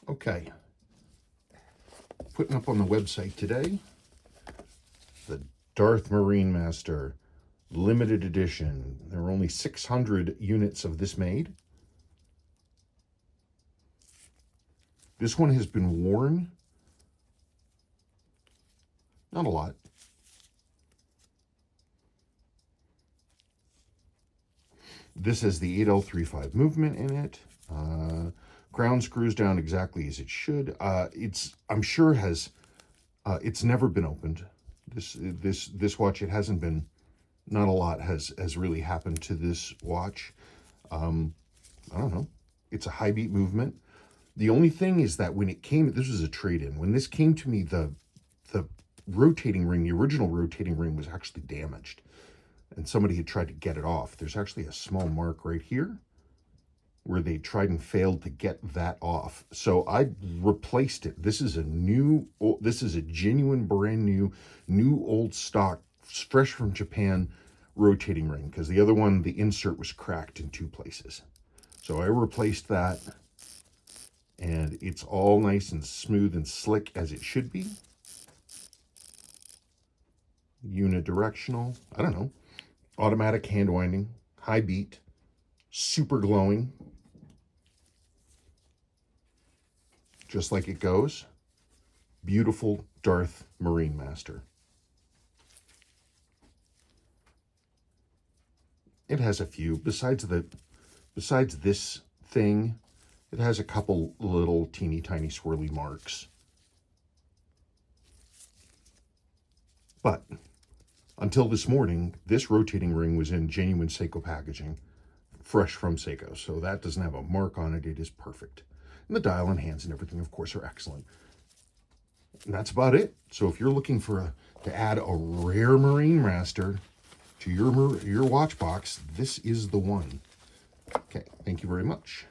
Okay, putting up on the website today, the Darth Marinemaster limited edition. There are only 600 units of this made. This one has been worn. Not a lot. This has the 8L35 movement in it. Crown screws down exactly as it should. I'm sure it's never been opened. This watch, it hasn't been. Not a lot has really happened to this watch. I don't know. It's a high beat movement. The only thing is that when it came, this was a trade-in. When this came to me, the rotating ring, the original rotating ring, was actually damaged, and somebody had tried to get it off. There's actually a small mark right here where they tried and failed to get that off. So I replaced it. This is a genuine, brand new old stock, fresh from Japan rotating ring, because the other one, the insert was cracked in 2 places. So I replaced that, and it's all nice and smooth and slick as it should be. Unidirectional, I don't know, automatic hand winding, high beat, super glowing, just like it goes. Beautiful Darth Marinemaster. It has a few, besides this thing, it has a couple little teeny tiny swirly marks. But until this morning, this rotating ring was in genuine Seiko packaging, fresh from Seiko. So that doesn't have a mark on it. It is perfect. And the dial and hands and everything, of course, are excellent. And that's about it. So if you're looking to add a rare Marinemaster to your watch box, this is the one. Okay, thank you very much.